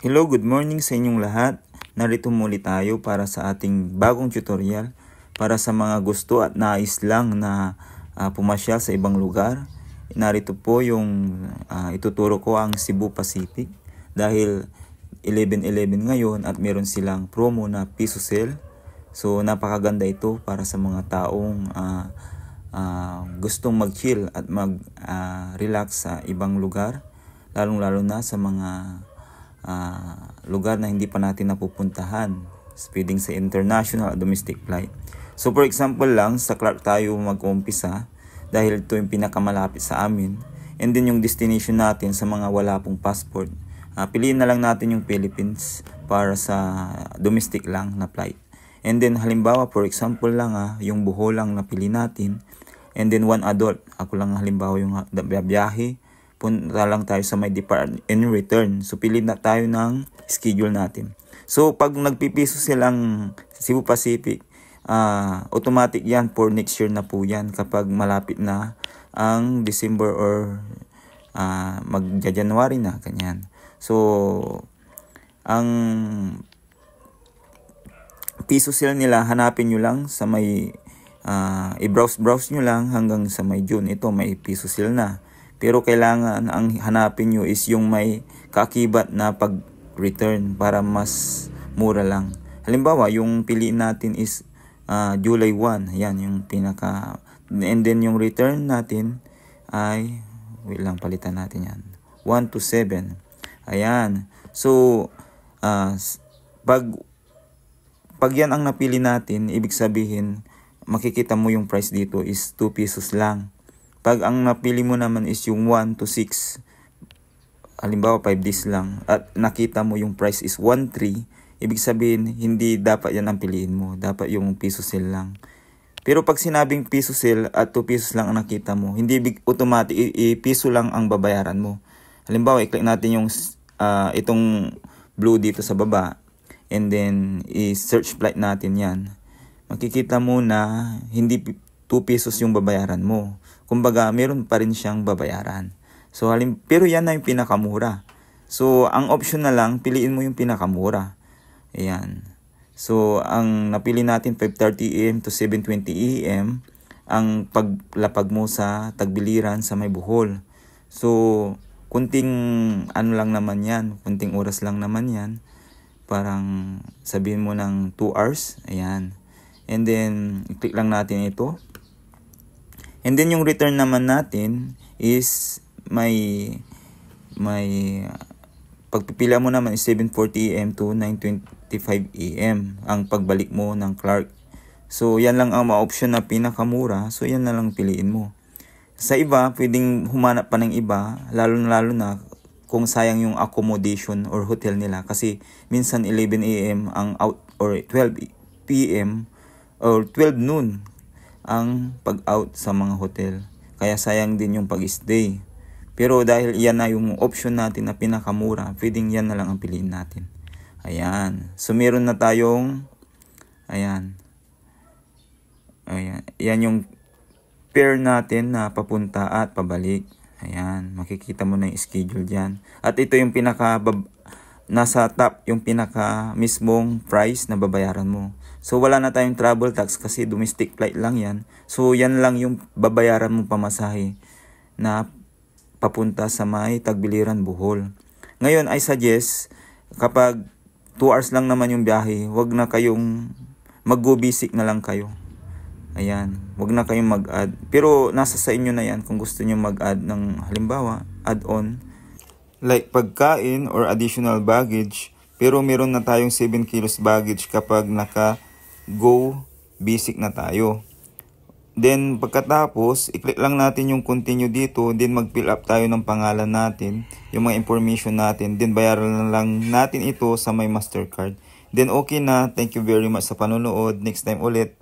Hello, good morning sa inyong lahat. Narito muli tayo para sa ating bagong tutorial para sa mga gusto at nais lang na pumasyal sa ibang lugar. Narito po yung ituturo ko ang Cebu Pacific dahil 11/11 ngayon at meron silang promo na piso sale. So napakaganda ito para sa mga taong gustong mag-chill at mag-relax sa ibang lugar, lalong-lalo na sa mga lugar na hindi pa natin napupuntahan, pwedeng sa international at domestic flight. So for example lang, sa Clark tayo mag-umpisa dahil ito yung pinakamalapit sa amin, and then yung destination natin sa mga wala pong passport, piliin na lang natin yung Philippines para sa domestic lang na flight. And then halimbawa for example lang yung Bohol lang napili natin, and then one adult, ako lang halimbawa yung biyahe, punta lang tayo sa may depart and return. So pili na tayo ng schedule natin. So pag nagpipiso silang Cebu Pacific, automatic yan for next year na po yan kapag malapit na ang December or magja-January na, ganyan. So ang piso sale nila, hanapin nyo lang sa may i-browse nyo lang hanggang sa may June. Ito may piso sale na. Pero kailangan ang hanapin nyo is yung may kaakibat na pag-return para mas mura lang. Halimbawa, yung piliin natin is July 1. Yan, yung pinaka... And then yung return natin ay... Wait lang, palitan natin yan. 1 to 7. Ayan. So, pag yan ang napili natin, ibig sabihin, makikita mo yung price dito is 2 pesos lang. Pag ang napili mo naman is yung 1 to 6, halimbawa 5 days lang, at nakita mo yung price is 1.3, ibig sabihin, hindi dapat yan ang piliin mo. Dapat yung piso sale lang. Pero pag sinabing piso sale at 2 pesos lang ang nakita mo, hindi automatic, piso lang ang babayaran mo. Halimbawa, i-click natin yung itong blue dito sa baba, and then i-search flight natin yan. Makikita mo na hindi 2 pesos yung babayaran mo. Kumbaga, meron pa rin siyang babayaran. So, pero yan na yung pinakamura. So, ang option na lang, piliin mo yung pinakamura. Ayan. So, ang napili natin 5:30 AM to 7:20 AM ang paglapag mo sa Tagbiliran sa may Bohol. So, kunting ano lang naman yan, kunting oras lang naman yan. Parang sabihin mo ng 2 hours. Ayan. And then, i-click lang natin ito. And then yung return naman natin is may pagpipila mo naman is 7:40 AM to 9:25 AM ang pagbalik mo ng Clark. So yan lang ang ma-option na pinakamura. So yan na lang piliin mo. Sa iba, pwedeng humanap pa ng iba, lalo na kung sayang yung accommodation or hotel nila, kasi minsan 11 AM ang out or 12 PM or 12 noon ang pag-out sa mga hotel. Kaya sayang din yung pag-stay. Pero dahil yan na yung option natin na pinakamura, pwedeng yan na lang ang piliin natin. Ayan. So meron na tayong ayan. Yan yung pair natin na papunta at pabalik. Ayan. Makikita mo na yung schedule dyan. At ito yung nasa top yung pinaka mismong price na babayaran mo. So wala na tayong travel tax kasi domestic flight lang yan. So yan lang yung babayaran mo pamasahe na papunta sa may Tagbiliran, Bohol. Ngayon I suggest kapag 2 hours lang naman yung biyahe, wag na kayong mag-go basic na lang kayo. Ayan, wag na kayong mag-add. Pero nasa sa inyo na yan kung gusto nyo mag-add ng halimbawa add-on like pagkain or additional baggage. Pero meron na tayong 7 kilos baggage kapag naka-go basic na tayo. Then pagkatapos, i-click lang natin yung continue dito. Then mag-fill up tayo ng pangalan natin, yung mga information natin. Then bayaran lang natin ito sa may Mastercard. Then okay na. Thank you very much sa panonood. Next time ulit.